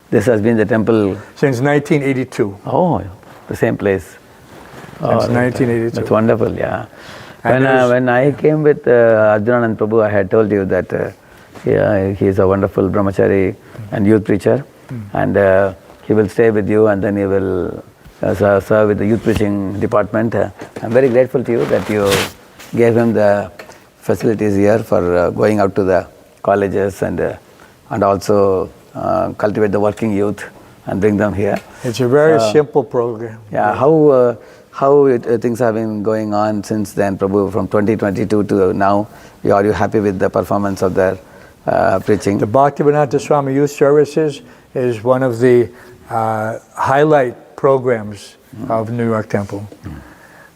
This has been the temple since 1982. Oh, the same place. Since 1982. That's wonderful, yeah. When I came with Arjunanand Prabhu, I had told you that he is a wonderful brahmachari and youth preacher, and he will stay with you, and then he will serve with the youth preaching department. I'm very grateful to you that you gave him the facilities here for going out to the colleges and also cultivate the working youth and bring them here. It's a very simple program. Yeah, how things have been going on since then, Prabhu, from 2022 to now? Are you happy with the performance of their preaching? The Bhaktivedanta Swami Youth Services is one of the highlight programs of New York Temple.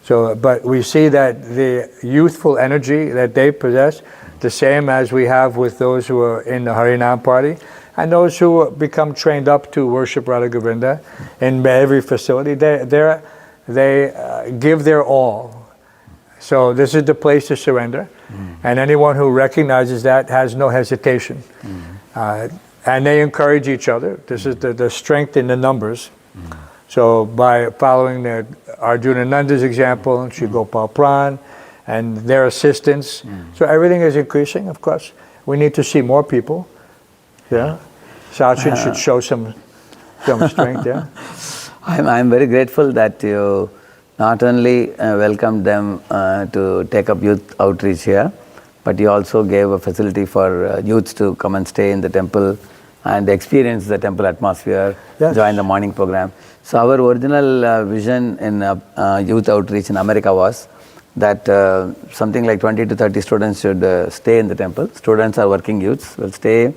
So, but we see that the youthful energy that they possess, the same as we have with those who are in the Harinam party, and those who become trained up to worship Radha Govinda in every facility, they give their all. So this is the place to surrender, and anyone who recognizes that has no hesitation. And they encourage each other. This is the strength in the numbers. So by following Arjunananda's example, and Sri Gopal Pran, and their assistance, so everything is increasing, of course. We need to see more people. Yeah, Sachin should show some strength, yeah. I'm very grateful that you not only welcomed them to take up youth outreach here, but you also gave a facility for youths to come and stay in the temple and experience the temple atmosphere, join the morning program. So our original vision in youth outreach in America was that something like 20 to 30 students should stay in the temple. Students are working youths, will stay,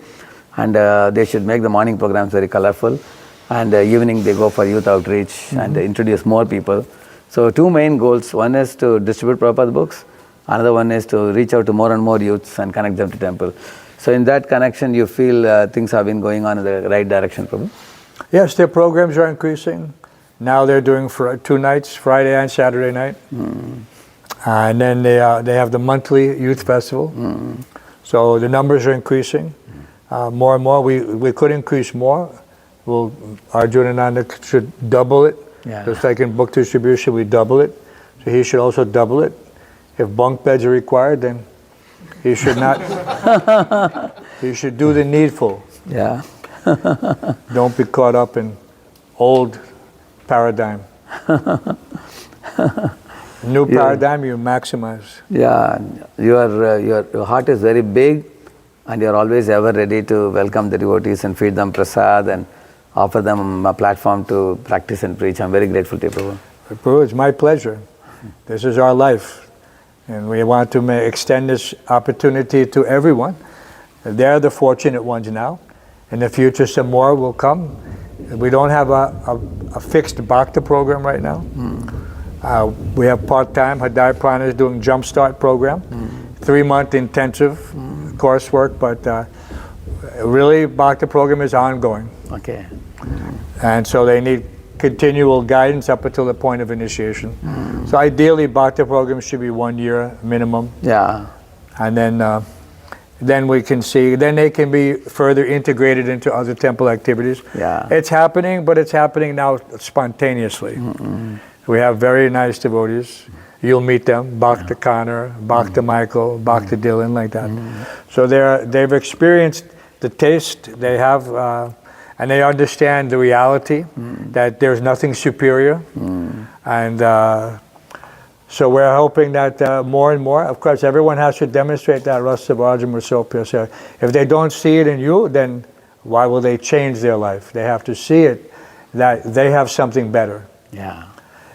and they should make the morning programs very colorful. And evening they go for youth outreach and introduce more people. So two main goals. One is to distribute Prabhupada books. Another one is to reach out to more and more youths and connect them to temple. So in that connection, you feel things have been going on in the right direction, Prabhu? Yes, their programs are increasing. Now they're doing for 2 nights, Friday and Saturday night. And then they have the monthly youth festival. So the numbers are increasing more and more. We could increase more. Well, Arjunananda should double it. Just like in book distribution, we double it. So he should also double it. If bunk beds are required, then he should not. He should do the needful. Yeah. Don't be caught up in old paradigm. New paradigm, you maximize. Yeah, your heart is very big, and you're always ever ready to welcome the devotees and feed them prasad and offer them a platform to practice and preach. I'm very grateful to you, Prabhu. Prabhu, it's my pleasure. This is our life, and we want to extend this opportunity to everyone. They're the fortunate ones now. In the future, some more will come. We don't have a fixed bhakta program right now. We have part-time. Hadai Prana is doing Jumpstart program, 3-month intensive coursework, but really bhakta program is ongoing. Okay. And so they need continual guidance up until the point of initiation. So ideally, bhakta program should be 1 year minimum. Yeah. And then we can see, then they can be further integrated into other temple activities. Yeah. It's happening, but it's happening now spontaneously. We have very nice devotees. You'll meet them, Bhakta Connor, Bhakta Michael, Bhakta Dylan, like that. So they've experienced the taste, they have, and they understand the reality that there's nothing superior. And so we're hoping that more and more, of course, everyone has to demonstrate that Rasa Vajam Rasopya. If they don't see it in you, then why will they change their life? They have to see it, that they have something better. Yeah.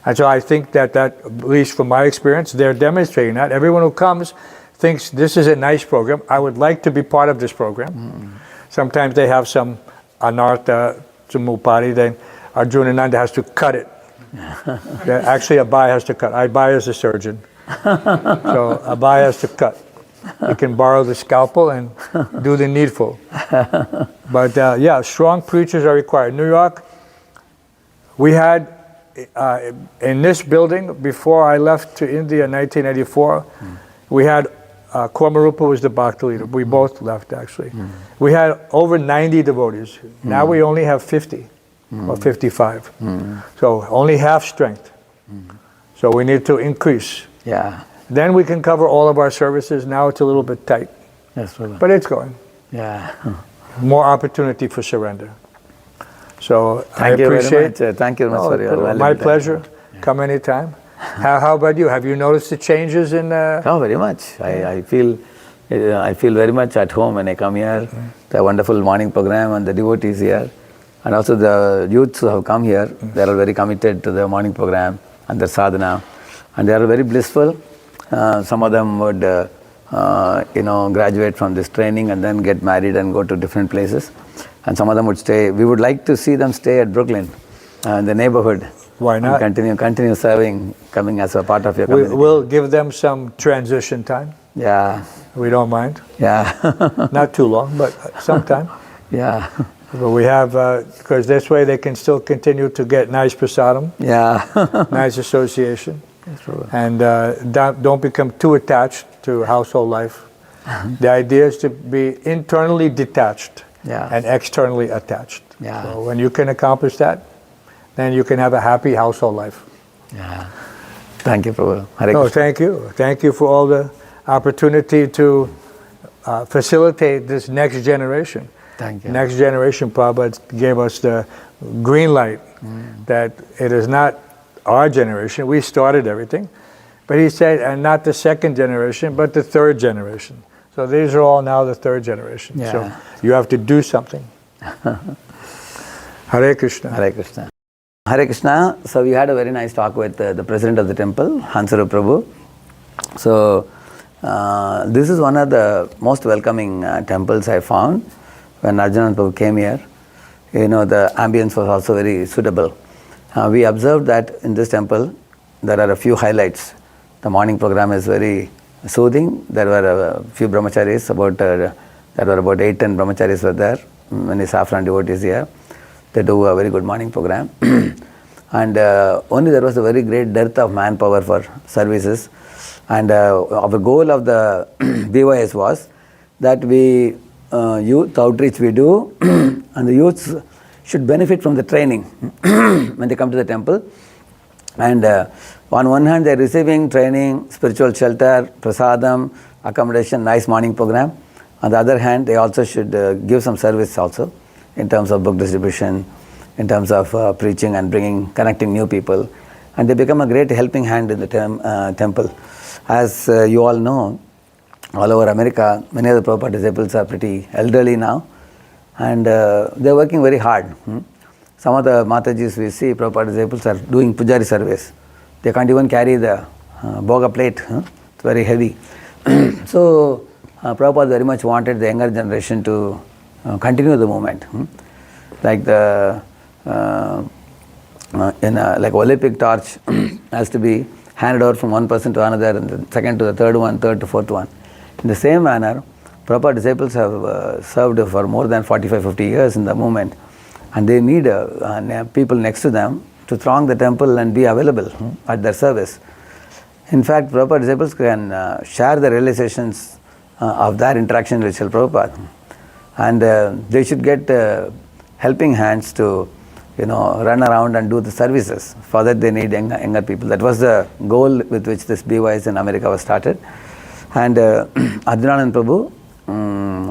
And so I think that at least from my experience, they're demonstrating that. Everyone who comes thinks this is a nice program. I would like to be part of this program. Sometimes they have some anartha, some upari, then Arjunananda has to cut it. Actually, Abai has to cut. Abai is a surgeon. So Abai has to cut. He can borrow the scalpel and do the needful. But yeah, strong preachers are required. New York, we had, in this building, before I left to India in 1984, we had Kwamarupa was the bhakti leader. We both left, actually. We had over 90 devotees. Now we only have 50 or 55. So only half strength. So we need to increase. Yeah. Then we can cover all of our services. Now it's a little bit tight. Yes, brother. But it's going. Yeah. More opportunity for surrender. So Thank I you appreciate very much. Thank you very much for your valuable my time. pleasure. Come anytime. How about you? Have you noticed the changes in? Oh, very much. I feel very much at home when I come here. The wonderful morning program and the devotees here, and also the youths who have come here. They are very committed to the morning program and the sadhana, and they are very blissful. Some of them would, graduate from this training and then get married and go to different places, and some of them would stay. We would like to see them stay at Brooklyn, in the neighborhood. Why not? Continue serving, coming as a part of your community. We'll give them some transition time. Yeah. We don't mind. Yeah. Not too long, but sometime. Yeah. But we have, because this way they can still continue to get nice prasadam, Yeah. nice association. Yes, brother. And don't become too attached to household life. The idea is to be internally detached and externally attached. Yeah. So when you can accomplish that, then you can have a happy household life. Yeah. Thank you, Prabhu. Hare No, Krishna. thank you. Thank you for all the opportunity to facilitate this next generation. Thank you. Next generation, Prabhupada gave us the green light that it is not our generation. We started everything. But he said, and not the second generation, but the third generation. So these are all now the third generation. Yeah. So you have to do something. Hare Krishna. Hare Krishna. Hare Krishna. So we had a very nice talk with the president of the temple, Hansaru Prabhu. So this is one of the most welcoming temples I found when Arjuna Prabhu came here. The ambience was also very suitable. We observed that in this temple there are a few highlights. The morning program is very soothing. There were a few brahmacharis, there were about 8-10 brahmacharis were there, many saffron devotees here. They do a very good morning program. And only there was a very great dearth of manpower for services. And our goal of the BYS was that youth outreach we do, and the youths should benefit from the training when they come to the temple. And on one hand, they are receiving training, spiritual shelter, prasadam, accommodation, nice morning program. On the other hand, they also should give some service also in terms of book distribution, in terms of preaching and connecting new people. And they become a great helping hand in the temple. As you all know, all over America, many of the Prabhupada disciples are pretty elderly now, and they're working very hard. Some of the Matajis we see, Prabhupada disciples are doing pujari service. They can't even carry the bhoga plate. It's very heavy. So Prabhupada very much wanted the younger generation to continue the movement. Like like Olympic torch has to be handed over from one person to another, and the second to the third one, third to fourth one. In the same manner, Prabhupada disciples have served for more than 45-50 years in the movement, and they need people next to them to throng the temple and be available at their service. In fact, Prabhupada disciples can share the realizations of their interaction with Srila Prabhupada, and they should get helping hands to run around and do the services. For that they need younger people. That was the goal with which this BYS in America was started. And Adrinanand Prabhu,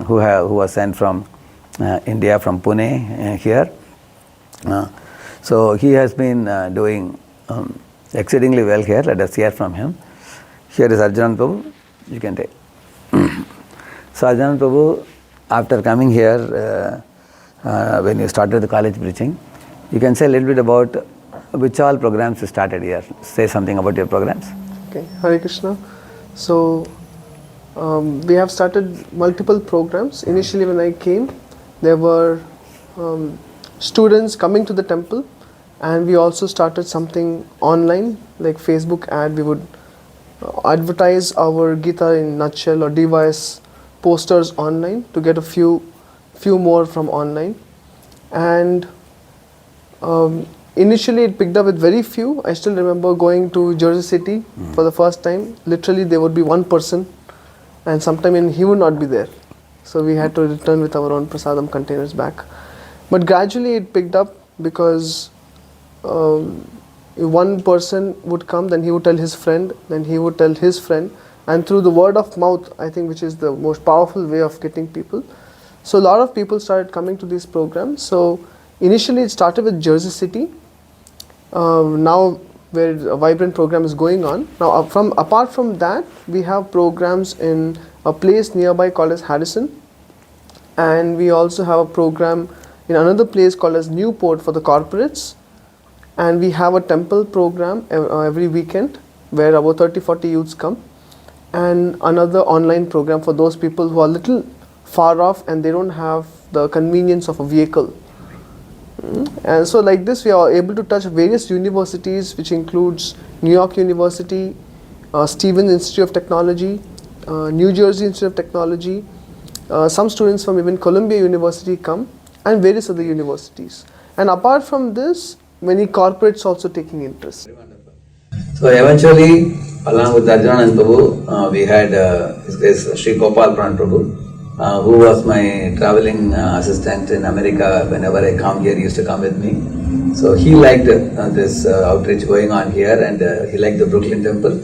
who was sent from India, from Pune here, so he has been doing exceedingly well here. Let us hear from him. Here is Arjuna Prabhu. You can take. So Arjuna Prabhu, after coming here, when you started the college preaching, you can say a little bit about which all programs you started here. Say something about your programs. Okay, Hare Krishna. So we have started multiple programs. Initially when I came, there were students coming to the temple, and we also started something online, like Facebook ad. We would advertise our Gita in nutshell or device posters online to get a few more from online. And initially it picked up with very few. I still remember going to Jersey City for the first time. Literally there would be one person and sometime he would not be there. So we had to return with our own prasadam containers back. But gradually it picked up because one person would come, then he would tell his friend, then he would tell his friend, and through the word of mouth, I think, which is the most powerful way of getting people. So a lot of people started coming to these programs. So initially it started with Jersey City. Now where a vibrant program is going on. Now apart from that, we have programs in a place nearby called as Harrison, and we also have a program in another place called as Newport for the corporates, and we have a temple program every weekend where about 30-40 youths come, and another online program for those people who are little far off and they don't have the convenience of a vehicle. And so like this we are able to touch various universities, which includes New York University, Stevens Institute of Technology, New Jersey Institute of Technology, some students from even Columbia University come, and various other universities. And apart from this, many corporates also taking interest. So eventually, along with Arjuna and Prabhu, we had His Grace Sri Gopal Pran Prabhu, who was my traveling assistant in America. Whenever I come here, he used to come with me. So he liked this outreach going on here, and he liked the Brooklyn Temple.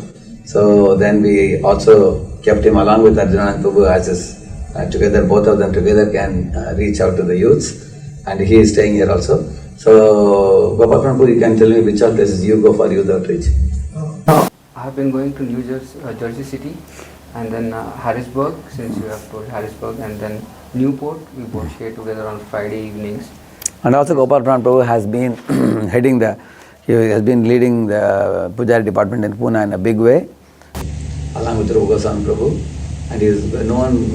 So then we also kept him along with Arjuna and Prabhu as his, together, both of them together can reach out to the youths, and he is staying here also. So Gopal Pran Prabhu, you can tell me which of places you go for youth outreach? I have been going to New Jersey, Jersey City, and then Harrisburg, since you have told Harrisburg, and then Newport. We both share together on Friday evenings. And also Gopal Pran Prabhu has been he has been leading the Pujari department in Pune in a big way, along with Rupa Goswami Prabhu, and he is known,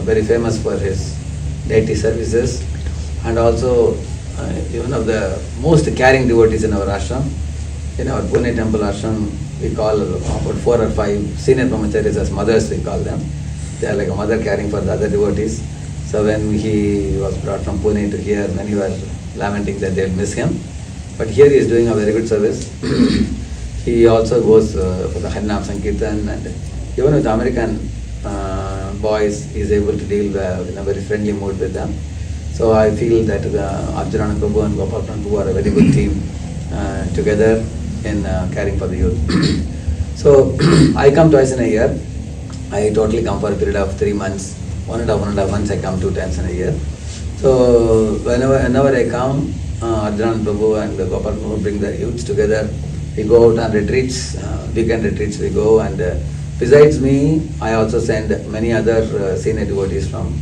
very famous for his deity services, and also one of the most caring devotees in our ashram. In our Pune temple ashram, we call about 4 or 5 senior brahmacharis as mothers, we call them. They are like a mother caring for the other devotees. So when he was brought from Pune to here, many were lamenting that they'll miss him. But here he is doing a very good service. He also goes for the Harinam Sankirtan, and even with American boys, he is able to deal in a very friendly mood with them. So I feel that Arjuna Prabhu and Gopal Pran Prabhu are a very good team together in caring for the youth. So I come twice in a year. I totally come for a period of 3 months. 1.5 months I come 2 times in a year. So whenever I come, Arjuna Prabhu and Gopal Prabhu bring the youths together. We go out on retreats, weekend retreats we go, and besides me, I also send many other senior devotees from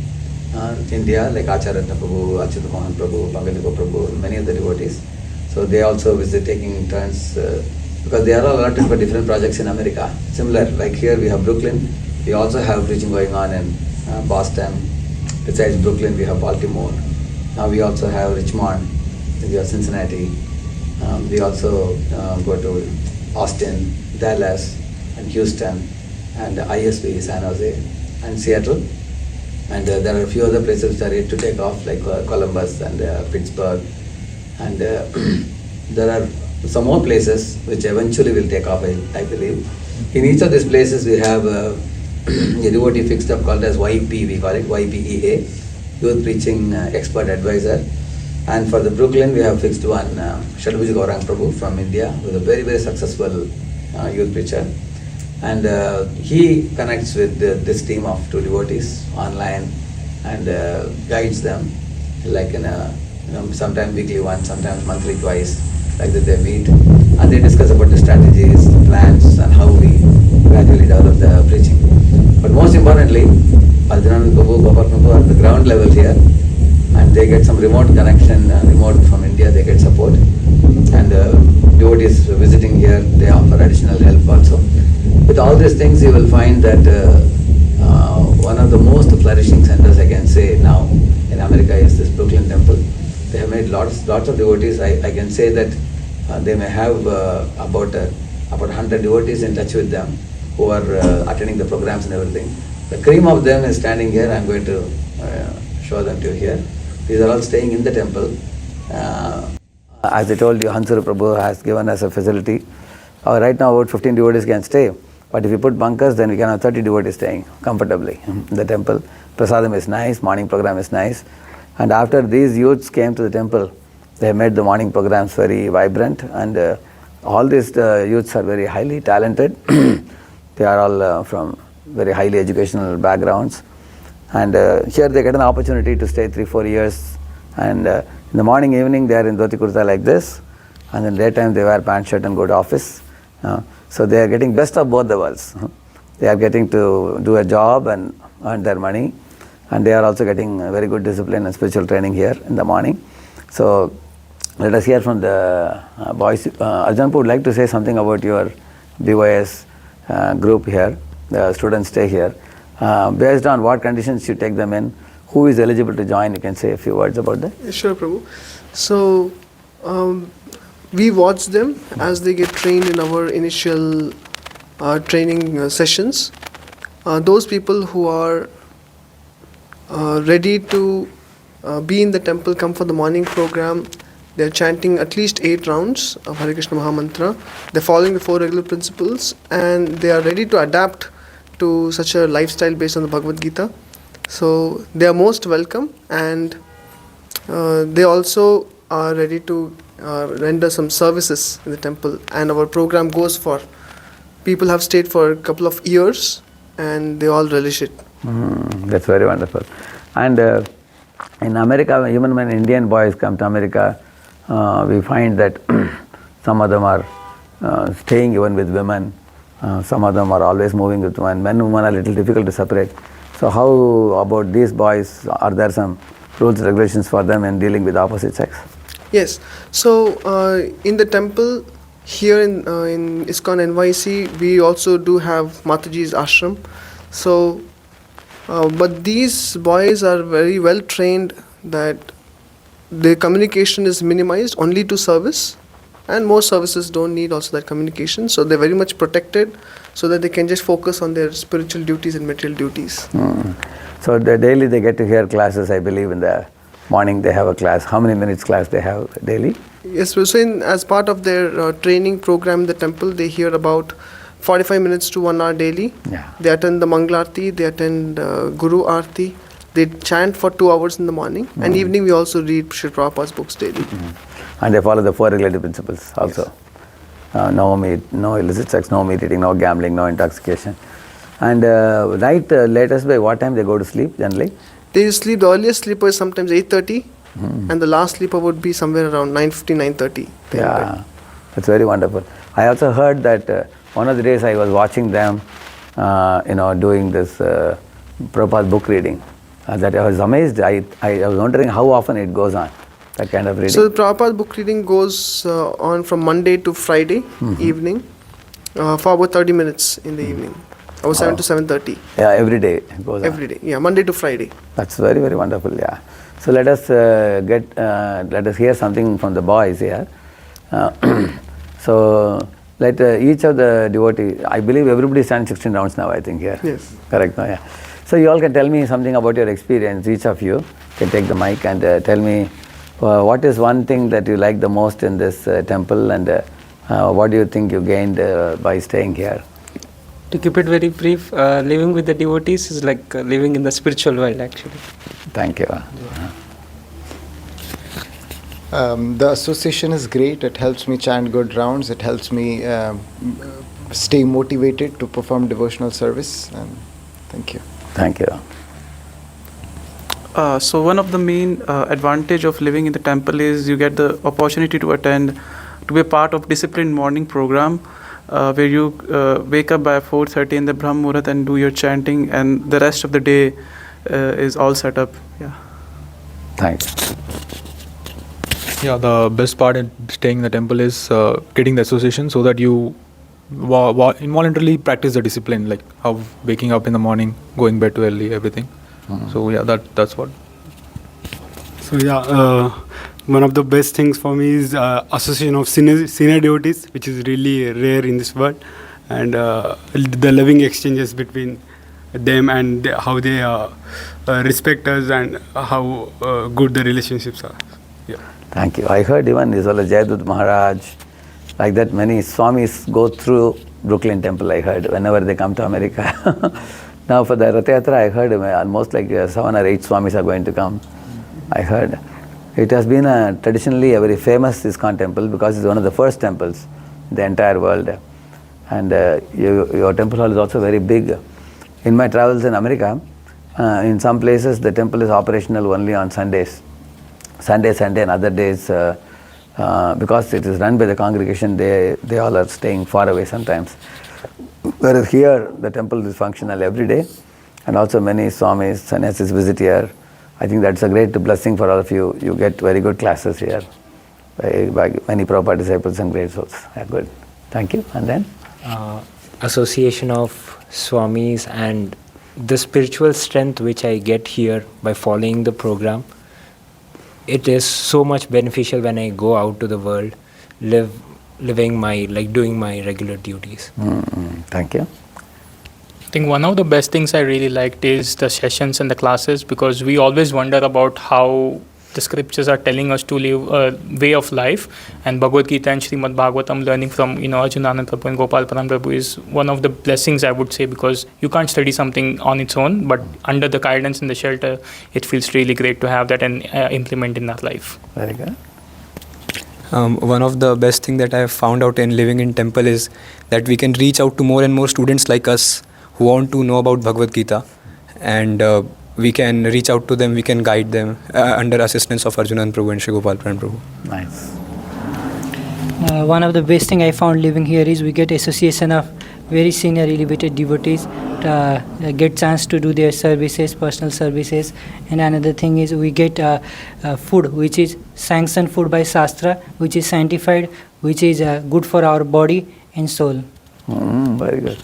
India, like Acharya Prabhu, Achyuta Mohan Prabhu, Pangalika Prabhu, many other devotees. So they also visit, taking turns, because they are all allotted for different projects in America. Similar, like here we have Brooklyn, we also have preaching going on in Boston. Besides Brooklyn, we have Baltimore. Now we also have Richmond, we have Cincinnati. We also go to Austin, Dallas, and Houston, and ISV, San Jose, and Seattle. And there are a few other places which are yet to take off, like Columbus and Pittsburgh. And there are some more places which eventually will take off, I believe. In each of these places we have a devotee fixed up called as YP, we call it YPEA, Youth Preaching Expert Advisor. And for the Brooklyn we have fixed one, Shadbhuj Gaurang Prabhu from India, who is a very, very successful youth preacher. And he connects with this team of 2 devotees online and guides them, like in a, sometimes weekly once, sometimes monthly twice, like that they meet and they discuss about the strategies, the plans, and how we gradually develop the preaching. But most importantly, Arjuna and Prabhu, Gopal Prabhu are at the ground level here, and they get some remote connection, remote from India, they get support. And devotees visiting here, they offer additional help also. With all these things, you will find that one of the most flourishing centers, I can say now in America, is this Brooklyn Temple. They have made lots of devotees. I can say that they may have about 100 devotees in touch with them who are attending the programs and everything. The cream of them is standing here. I'm going to show them to you here. These are all staying in the temple. As I told you, Hansuru Prabhu has given us a facility. Right now about 15 devotees can stay. But if you put bunkers, then we can have 30 devotees staying comfortably in the temple. Prasadam is nice, morning program is nice. And after these youths came to the temple, they made the morning programs very vibrant, and all these youths are very highly talented. They are all from very highly educational backgrounds, and here they get an opportunity to stay 3-4 years, and in the morning evening they are in dhoti kurta like this, and in daytime they wear pant shirt and go to office. So they are getting best of both the worlds. They are getting to do a job and earn their money, and they are also getting very good discipline and spiritual training here in the morning. So let us hear from the boys. Arjanpu would like to say something about your BYS group here. The students stay here. Based on what conditions you take them in, who is eligible to join? You can say a few words about that. Sure, Prabhu. So we watch them as they get trained in our initial training sessions. Those people who are ready to be in the temple come for the morning program. They're chanting at least 8 rounds of Hare Krishna Mahamantra. They're following the 4 regular principles, and they are ready to adapt to such a lifestyle based on the Bhagavad Gita. So they are most welcome, and they also are ready to render some services in the temple. And our program goes for people have stayed for a couple of years, and they all relish it. That's very wonderful. And in America, even when Indian boys come to America, we find that some of them are staying even with women. Some of them are always moving with women. Men and women are a little difficult to separate. So how about these boys? Are there some rules, regulations for them in dealing with opposite sex? Yes. So in the temple here in ISKCON NYC, we also do have Mataji's ashram. So, but these boys are very well trained that the communication is minimized only to service, and most services don't need also that communication. So they're very much protected so that they can just focus on their spiritual duties and material duties. So daily they get to hear classes, I believe in the morning they have a class. How many minutes class they have daily? Yes, so as part of their training program in the temple, they hear about 45 minutes to 1 hour daily. Yeah. They attend the Mangalarti, they attend Guru Aarti. They chant for 2 hours in the morning, and evening we also read Sri Prabhupada's books daily. And they follow the 4 regulative principles also. Yes. No meat, no illicit sex, no meat eating, no gambling, no intoxication. And night latest by what time they go to sleep generally? They sleep, the earliest sleeper is sometimes 8:30, and the last sleeper would be somewhere around 9:50, 9:30. Yeah, that's very wonderful. I also heard that one of the days I was watching them, doing this Prabhupada's book reading. That I was amazed. I was wondering how often it goes on, that kind of reading. So the Prabhupada book reading goes on from Monday to Friday evening for about 30 minutes in the evening. About 7 to 7:30. Yeah, every day it goes on. Every day, yeah, Monday to Friday. That's very, very wonderful, yeah. So let us let us hear something from the boys here. So let each of the devotees, I believe everybody stands 16 rounds now, I think, here. Yes. Correct, no? Yeah. So you all can tell me something about your experience. Each of you can take the mic and tell me what is one thing that you like the most in this temple, and what do you think you gained by staying here? To keep it very brief, living with the devotees is like living in the spiritual world actually. Thank you. The association is great. It helps me chant good rounds. It helps me stay motivated to perform devotional service. And thank you. Thank you. So one of the main advantage of living in the temple is you get the opportunity to attend, to be a part of disciplined morning program where you wake up by 4:30 in the Brahm Muhurat and do your chanting, and the rest of the day is all set up. Yeah. Thanks. Yeah, the best part in staying in the temple is getting the association so that you involuntarily practice the discipline, like how waking up in the morning, going bed too early, everything. So yeah, that's what. So yeah, one of the best things for me is association of senior devotees, which is really rare in this world, and the loving exchanges between them and how they respect us and how good the relationships are. Yeah. Thank you. I heard even Jayadut Maharaj, like that many Swamis go through Brooklyn temple, I heard, whenever they come to America. Now for the Rath Yatra, I heard almost like 7 or 8 Swamis are going to come, I heard. It has been traditionally a very famous ISKCON temple because it's one of the first temples in the entire world. And your temple hall is also very big. In my travels in America, in some places the temple is operational only on Sundays. Sunday and other days, because it is run by the congregation, they all are staying far away sometimes. Whereas here, the temple is functional every day, and also many Swamis, sannyasis visit here. I think that's a great blessing for all of you. You get very good classes here by many Prabhupada disciples and great souls. Yeah, good. Thank you. And then? Association of Swamis and the spiritual strength which I get here by following the program. It is so much beneficial when I go out to the world, doing my regular duties. Thank you. I think one of the best things I really liked is the sessions and the classes, because we always wonder about how the scriptures are telling us to live a way of life, and Bhagavad Gita and Srimad Bhagavatam, learning from Arjunanand Prabhu and Gopal Param Prabhu, is one of the blessings, I would say, because you can't study something on its own, but under the guidance and the shelter, it feels really great to have that and implement in our life. Very good. One of the best thing that I have found out in living in temple is that we can reach out to more and more students like us who want to know about Bhagavad Gita, and we can reach out to them, we can guide them under assistance of Arjunan Prabhu and Shri Gopal Param Prabhu. Nice. One of the best thing I found living here is we get association of very senior elevated devotees, get chance to do their services, personal services, and another thing is we get food which is sanctioned food by Shastra, which is sanctified, which is good for our body and soul. Very good.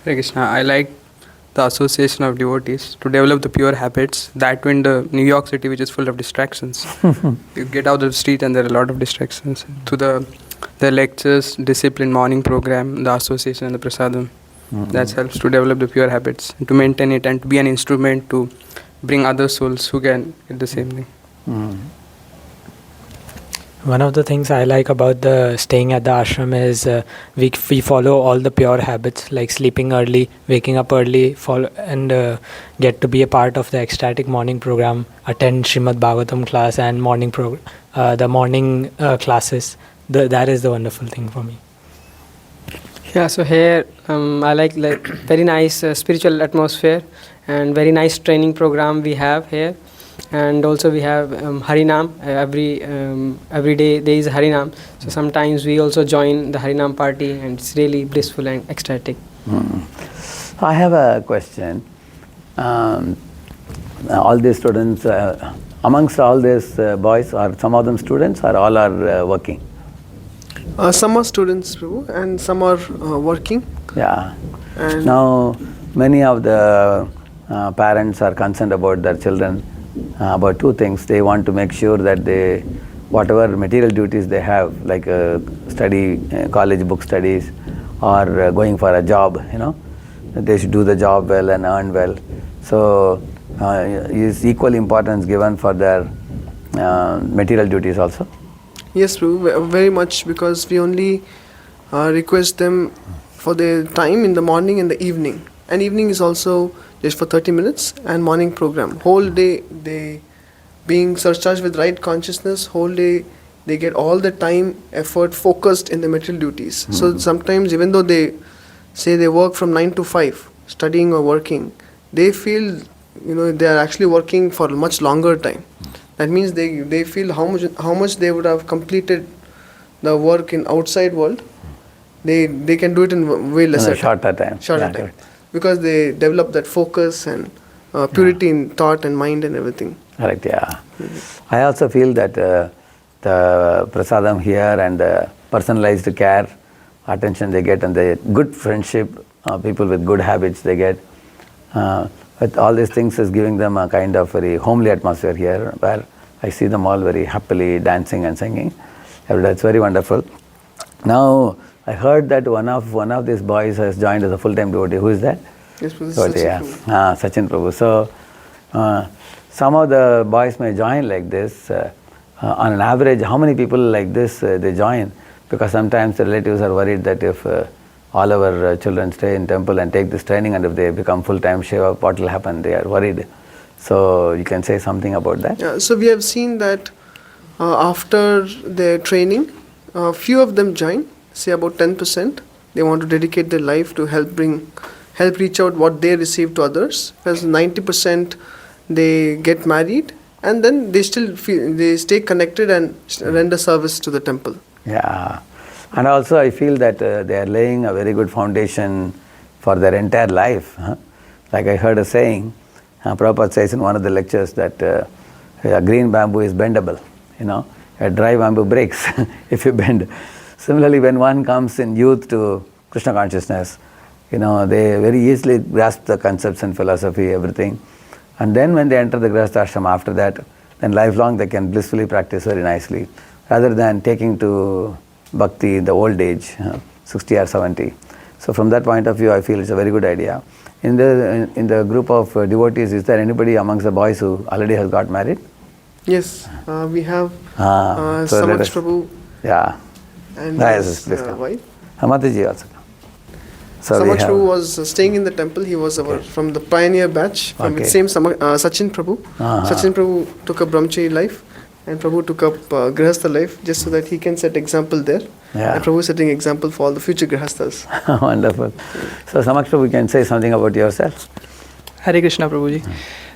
Hare Krishna, I like the association of devotees to develop the pure habits, that in the New York City, which is full of distractions. You get out of the street and there are a lot of distractions. To the lectures, discipline, morning program, the association and the prasadam, that helps to develop the pure habits, to maintain it and to be an instrument to bring other souls who can get the same thing. One of the things I like about the staying at the ashram is we follow all the pure habits like sleeping early, waking up early, and get to be a part of the ecstatic morning program, attend Srimad Bhagavatam class and the morning classes. That is the wonderful thing for me. Yeah, so here I like very nice spiritual atmosphere and very nice training program we have here. And also we have Harinam, every day there is Harinam, so sometimes we also join the Harinam party and it's really blissful and ecstatic. I have a question. All these students, amongst all these boys, are some of them students or all are working? Some are students, Prabhu, and some are working. Yeah. And now many of the parents are concerned about their children. About two things. They want to make sure that whatever material duties they have, like study, college book studies, or going for a job, they should do the job well and earn well. So, is equal importance given for their material duties also? Yes, Prabhu, very much, because we only request them for their time in the morning and the evening. And evening is also just for 30 minutes, and morning program. Whole day they being surcharged with right consciousness, whole day they get all the time, effort focused in the material duties. So sometimes even though they say they work from 9 to 5, studying or working, they feel they are actually working for a much longer time. That means they feel how much they would have completed the work in outside world. They can do it in way lesser shorter time. Shorter time. Because they develop that focus and purity in thought and mind and everything. Correct, yeah. I also feel that the prasadam here and the personalized care, attention they get, and the good friendship, people with good habits they get, with all these things is giving them a kind of very homely atmosphere here, where I see them all very happily dancing and singing. That's very wonderful. Now, I heard that one of these boys has joined as a full-time devotee. Who is that? Yes, Sachin Prabhu. Sachin Prabhu. So, some of the boys may join like this. On an average, how many people like this they join? Because sometimes the relatives are worried that if all our children stay in temple and take this training, and if they become full-time Shiva, what will happen? They are worried. So you can say something about that? Yeah, so we have seen that after their training, few of them join, say about 10%. They want to dedicate their life to help reach out what they receive to others. Whereas 90% they get married, and then they stay connected and render service to the temple. Yeah, and also I feel that they are laying a very good foundation for their entire life. Like I heard a saying, Prabhupada says in one of the lectures that a green bamboo is bendable, a dry bamboo breaks if you bend. Similarly, when one comes in youth to Krishna consciousness, they very easily grasp the concepts and philosophy, everything. And then when they enter the Grihastha ashram after that, then lifelong they can blissfully practice very nicely, rather than taking to bhakti in the old age, 60 or 70. So from that point of view, I feel it's a very good idea. In the group of devotees, is there anybody amongst the boys who already has got married? Yes, we have so Samaksh Prabhu and his wife. Mataji also. So Samaksh Prabhu was staying in the temple. He was from the pioneer batch, from the same Sachin Prabhu. Sachin Prabhu took up brahmachari life, and Prabhu took up Grihastha life, just so that he can set example there. Yeah. And Prabhu is setting example for all the future Grihasthas. Wonderful. So Samaksh Prabhu, you can say something about yourself. Hare Krishna Prabhuji.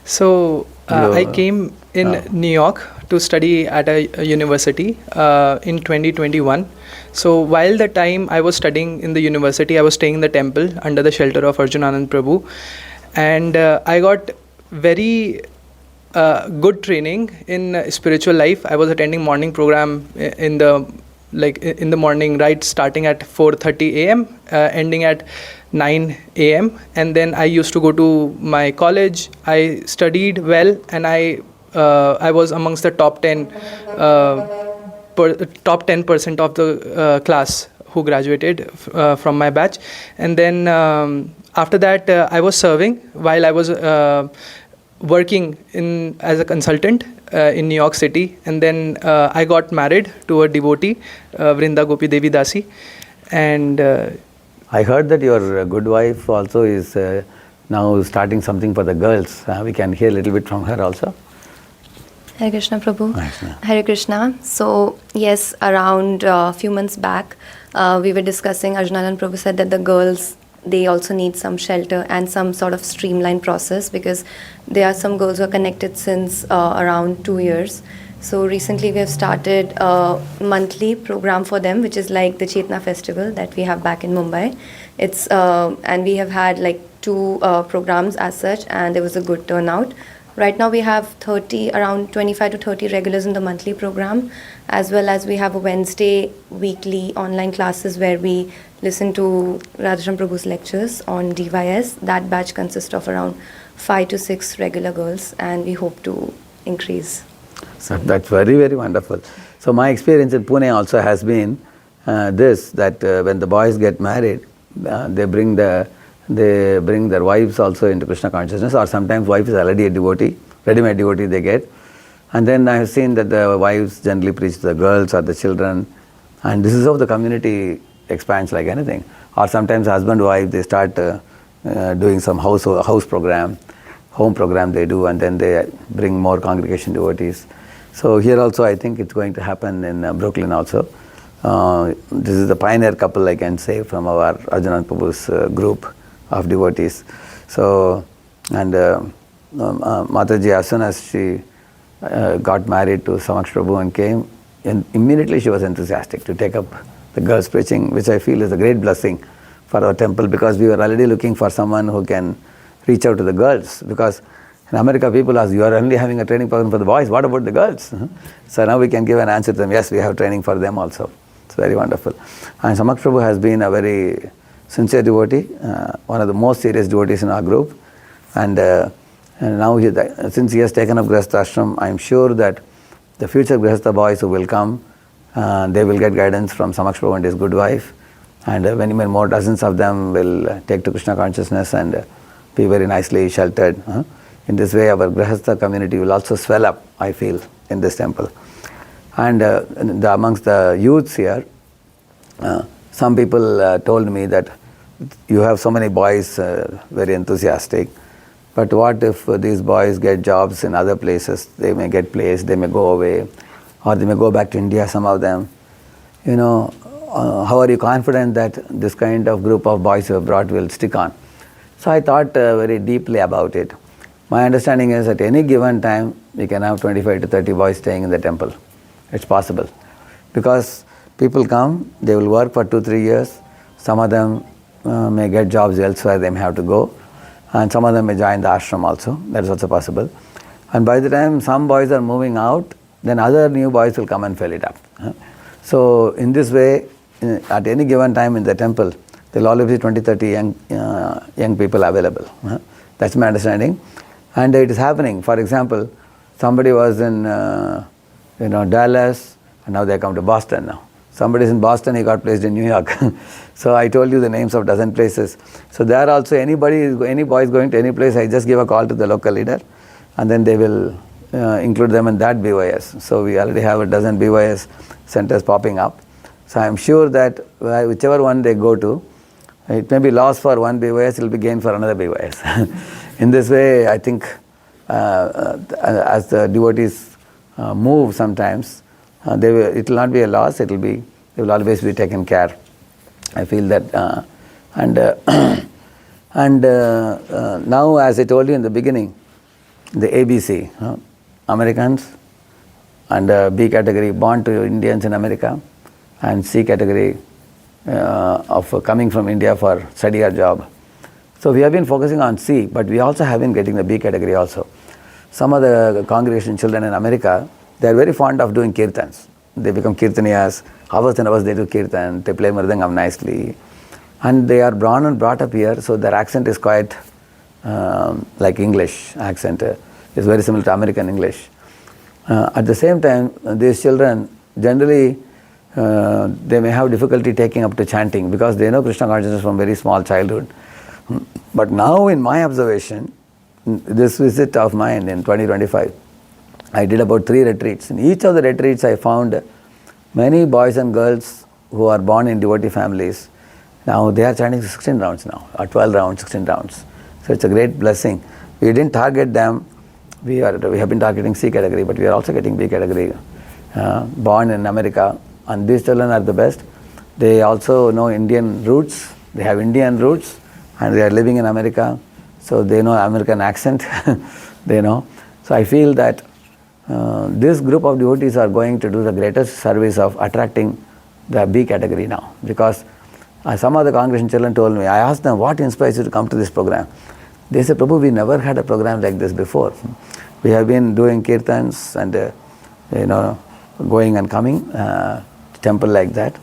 So I came in New York to study at a university in 2021. So while the time I was studying in the university, I was staying in the temple under the shelter of Arjunanand Prabhu, and I got very good training in spiritual life. I was attending morning program in the morning, right, starting at 4:30 a.m. Ending at 9 a.m. And then I used to go to my college. I studied well, and I was amongst the top 10% of the class who graduated from my batch. And then after that, I was serving while I was working as a consultant in New York City. And then I got married to a devotee, Vrinda Gopi Devi Dasi. And I heard that your good wife also is now starting something for the girls. We can hear a little bit from her also. Hare Krishna Prabhu. Hare Krishna. So yes, around a few months back, we were discussing, Arjunanand Prabhu said that the girls, they also need some shelter and some sort of streamlined process, because there are some girls who are connected since around 2 years. So recently we have started a monthly program for them, which is like the Chetna festival that we have back in Mumbai. It's and we have had like 2 programs as such, and there was a good turnout. Right now we have around 25 to 30 regulars in the monthly program, as well as we have a Wednesday weekly online classes where we listen to Radheshyam Prabhu's lectures on BYS. That batch consists of around 5 to 6 regular girls, and we hope to increase. So that's very, very wonderful. So my experience in Pune also has been that when the boys get married, they bring their wives also into Krishna consciousness, or sometimes wife is already a devotee, ready-made devotee they get. And then I have seen that the wives generally preach to the girls or the children, and this is how the community expands like anything. Or sometimes husband wife, they start doing some house program, home program they do, and then they bring more congregation devotees. So here also I think it's going to happen in Brooklyn also. This is the pioneer couple, I can say, from our Arjunanand Prabhu's group of devotees. So, and Mataji, as soon as she got married to Samaksh Prabhu and came, and immediately she was enthusiastic to take up the girls' preaching, which I feel is a great blessing for our temple, because we were already looking for someone who can reach out to the girls, because in America people ask, you are only having a training program for the boys, what about the girls? So now we can give an answer to them, yes, we have training for them also. It's very wonderful. And Samaksh Prabhu has been a very sincere devotee, one of the most serious devotees in our group. And now, since he has taken up Grihastha ashram, I am sure that the future Grihastha boys who will come, they will get guidance from Samaksh Prabhu and his good wife. And many more dozens of them will take to Krishna consciousness and be very nicely sheltered. In this way, our Grihastha community will also swell up, I feel, in this temple. And amongst the youths here, some people told me that you have so many boys very enthusiastic, but what if these boys get jobs in other places? They may get placed, they may go away, or they may go back to India, some of them. How are you confident that this kind of group of boys you have brought will stick on? So I thought very deeply about it. My understanding is at any given time, we can have 25 to 30 boys staying in the temple. It's possible. Because people come, they will work for 2-3 years. Some of them may get jobs elsewhere, they may have to go. And some of them may join the ashram also. That is also possible. And by the time some boys are moving out, then other new boys will come and fill it up. So in this way, at any given time in the temple, there will always be 20-30 young people available. That's my understanding. And it is happening. For example, somebody was in Dallas, and now they come to Boston now. Somebody is in Boston, he got placed in New York. So I told you the names of dozen places. So there also any boy is going to any place, I just give a call to the local leader, and then they will include them in that BYS. So we already have a dozen BYS centers popping up. So I am sure that whichever one they go to, it may be lost for one BYS, it will be gained for another BYS. In this way, I think as the devotees move sometimes, it will not be a loss, they will always be taken care. I feel that. Now, as I told you in the beginning, the ABC, Americans, and B category born to Indians in America, and C category of coming from India for study or job. So we have been focusing on C, but we also have been getting the B category also. Some of the congregation children in America, they are very fond of doing kirtans. They become kirtaniyas, hours and hours they do kirtan, they play mridangam nicely. And they are born and brought up here, so their accent is quite like English accent. It's very similar to American English. At the same time, these children generally they may have difficulty taking up to chanting because they know Krishna consciousness from very small childhood. But now in my observation, this visit of mine in 2025, I did about 3 retreats. In each of the retreats I found many boys and girls who are born in devotee families. Now they are chanting 16 rounds now, or 12 rounds, 16 rounds. So it's a great blessing. We didn't target them. We have been targeting C category, but we are also getting B category. Born in America, and these children are the best. They also know Indian roots. They have Indian roots, and they are living in America, so they know American accent. They know. So I feel that this group of devotees are going to do the greatest service of attracting the B category now, because some of the congregation children told me, I asked them, what inspires you to come to this program? They said, Prabhu, we never had a program like this before. We have been doing kirtans and going and coming to temple like that.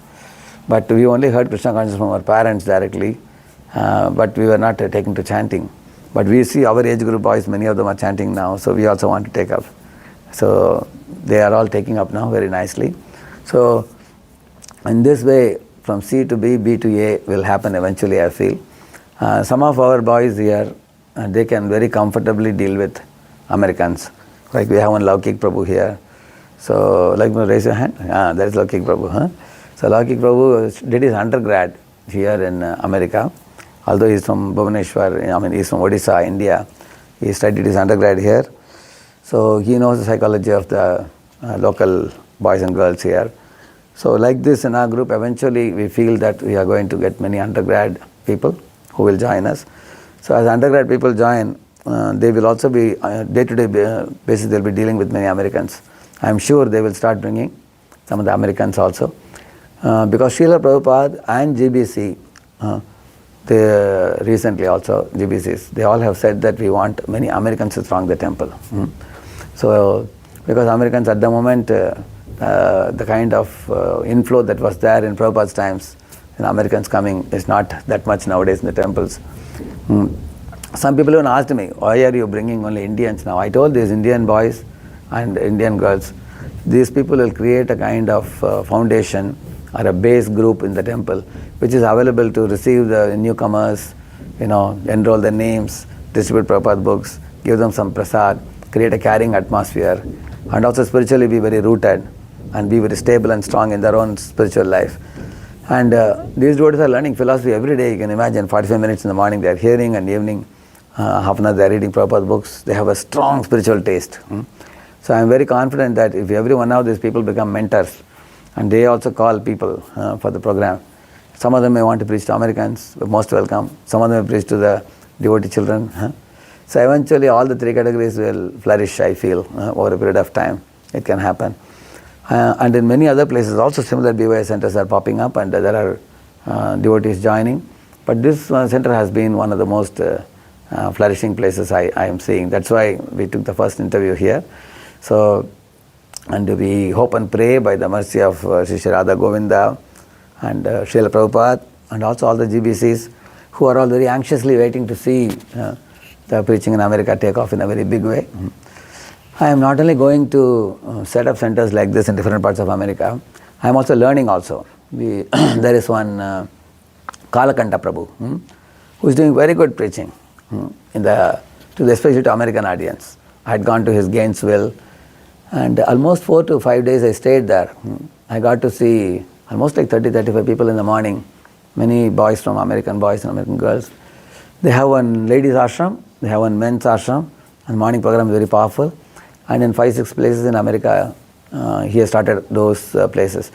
But we only heard Krishna consciousness from our parents directly, but we were not taken to chanting. But we see our age group boys, many of them are chanting now, so we also want to take up. So they are all taking up now very nicely. So in this way, from C to B, B to A will happen eventually, I feel. Some of our boys here, they can very comfortably deal with Americans. Like we have one Laukik Prabhu here. So, raise your hand. That is Laukik Prabhu. Huh? So Laukik Prabhu did his undergrad here in America. Although he is from Bhubaneswar, he is from Odisha, India. He studied his undergrad here. So he knows the psychology of the local boys and girls here. So like this in our group, eventually we feel that we are going to get many undergrad people who will join us. So as undergrad people join, they will also be, day-to-day basis, they will be dealing with many Americans. I am sure they will start bringing some of the Americans also. Because Srila Prabhupada and GBC, they recently also, GBCs, they all have said that we want many Americans to throng the temple. So, because Americans at the moment, the kind of inflow that was there in Prabhupada's times, Americans coming is not that much nowadays in the temples. Some people even asked me, why are you bringing only Indians now? I told these Indian boys and Indian girls, these people will create a kind of foundation or a base group in the temple, which is available to receive the newcomers, enroll their names, distribute Prabhupada books, give them some prasad, create a caring atmosphere, and also spiritually be very rooted and be very stable and strong in their own spiritual life. And these devotees are learning philosophy every day. You can imagine 45 minutes in the morning they are hearing, and evening half an hour they are reading Prabhupada's books. They have a strong spiritual taste. So I am very confident that if every one of these people become mentors, and they also call people for the program. Some of them may want to preach to Americans, most welcome. Some of them may preach to the devotee children. So eventually all the three categories will flourish, I feel, over a period of time. It can happen. And in many other places also similar BYS centers are popping up, and there are devotees joining. But this center has been one of the most flourishing places I am seeing. That's why we took the first interview here. So, and we hope and pray by the mercy of Sri Radha Govinda and Srila Prabhupada, and also all the GBCs who are all very anxiously waiting to see the preaching in America take off in a very big way. I am not only going to set up centers like this in different parts of America, I am also learning also. There is one Kalakanta Prabhu who is doing very good preaching especially to American audience. I had gone to his Gainesville, and almost 4 to 5 days I stayed there. I got to see almost like 30-35 people in the morning, many boys from American boys and American girls. They have one ladies ashram, they have one men's ashram, and morning program is very powerful. And in 5-6 places in America, he has started those places.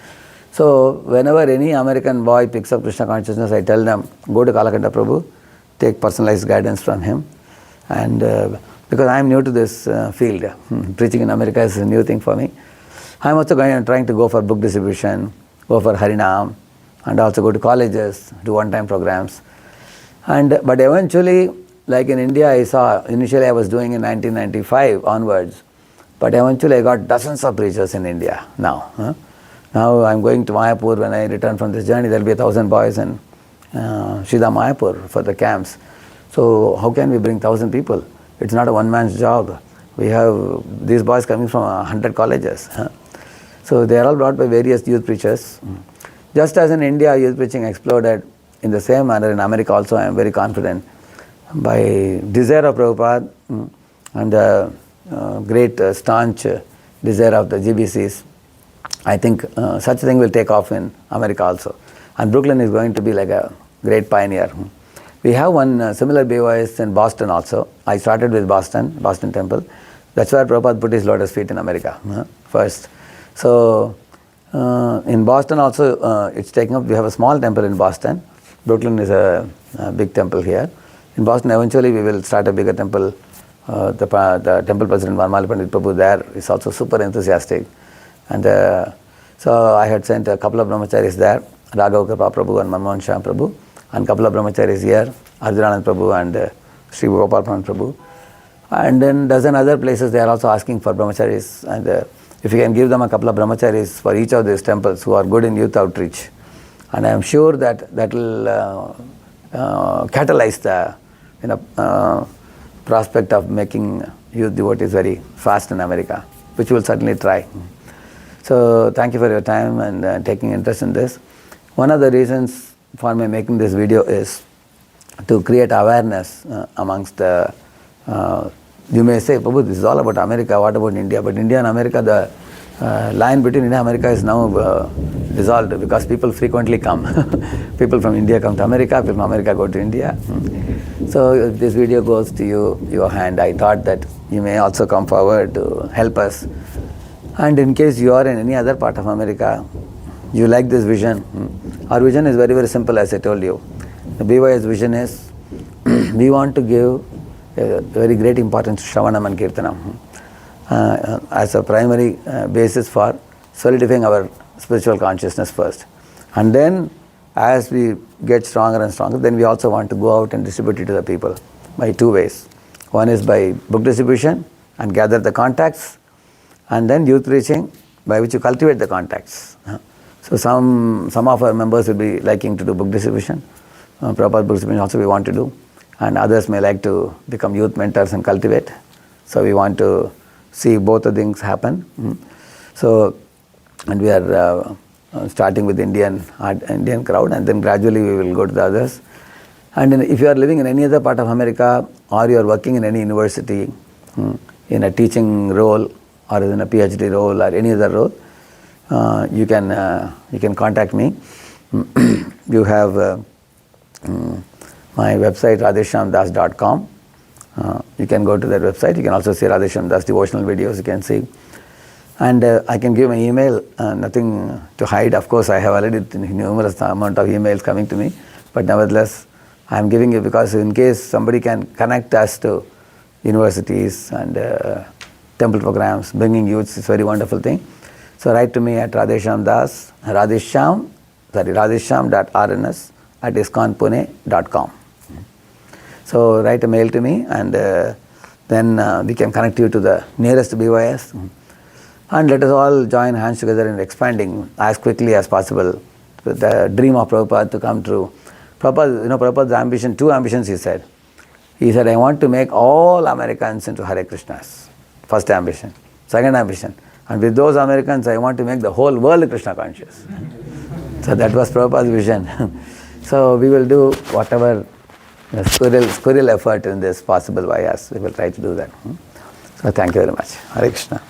So whenever any American boy picks up Krishna consciousness, I tell them, go to Kalakanta Prabhu, take personalized guidance from him. And because I am new to this field, preaching in America is a new thing for me. I am also trying to go for book distribution, go for Harinam, and also go to colleges, do one-time programs. But eventually, like in India, I saw, initially I was doing in 1995 onwards, but eventually I got dozens of preachers in India now. Now I am going to Mayapur. When I return from this journey, there will be 1,000 boys in Shida Mayapur for the camps. So how can we bring 1,000 people? It's not a one-man's job. We have these boys coming from 100 colleges. So they are all brought by various youth preachers. Just as in India, youth preaching exploded, in the same manner in America also, I am very confident, by desire of Prabhupada and the great staunch desire of the GBCs. I think such a thing will take off in America also. And Brooklyn is going to be like a great pioneer. We have one similar BYS in Boston also. I started with Boston Temple. That's where Prabhupada put his lotus feet in America first. So in Boston also it's taking up. We have a small temple in Boston. Brooklyn is a big temple here. In Boston eventually we will start a bigger temple. The temple president Varmali Pandit Prabhu there is also super enthusiastic. And so I had sent a couple of brahmacharis there, Raghav Kripa Prabhu and Manmohan Shah Prabhu, and a couple of brahmacharis here, Arjunanand Prabhu and Sri Gopal Prabhu. And then dozen other places they are also asking for brahmacharis. And if you can give them a couple of brahmacharis for each of these temples who are good in youth outreach. And I am sure that will catalyze the prospect of making youth devotees very fast in America, which we will certainly try. So thank you for your time and taking interest in this. One of the reasons for me making this video is to create awareness amongst the, you may say, Prabhu, this is all about America, what about India? But India and America, the line between India and America is now dissolved because people frequently come. People from India come to America, people from America go to India. So if this video goes to your hand, I thought that you may also come forward to help us. And in case you are in any other part of America, you like this vision. Our vision is very, very simple, as I told you. The BYS vision is, we want to give a very great importance to Shravanam and Kirtanam as a primary basis for solidifying our spiritual consciousness first. And then, as we get stronger and stronger, then we also want to go out and distribute it to the people by two ways. One is by book distribution and gather the contacts, and then youth preaching, by which you cultivate the contacts. So some of our members will be liking to do book distribution. Proper book distribution also we want to do. And others may like to become youth mentors and cultivate. So we want to see both the things happen. So, and we are starting with the Indian crowd, and then gradually we will go to the others. And if you are living in any other part of America, or you are working in any university in a teaching role, or in a PhD role, or any other role, you can contact me. You have my website Radheshyamdas.com. You can go to that website. You can also see Radheshyamdas devotional videos. You can see. And I can give my email, nothing to hide. Of course, I have already numerous amount of emails coming to me, but nevertheless, I am giving you because in case somebody can connect us to universities and temple programs, bringing youths is a very wonderful thing. So write to me at Radheshyamdas, Radheshyam.rns@ISKCONpune.com. So write a mail to me, and then we can connect you to the nearest BYS. And let us all join hands together in expanding as quickly as possible the dream of Prabhupada to come true. Prabhupada's ambition, two ambitions he said. He said, I want to make all Americans into Hare Krishnas. First ambition. Second ambition. And with those Americans, I want to make the whole world Krishna conscious. So that was Prabhupada's vision. So we will do whatever squirrel effort in this possible by us. We will try to do that. So thank you very much. Hare Krishna.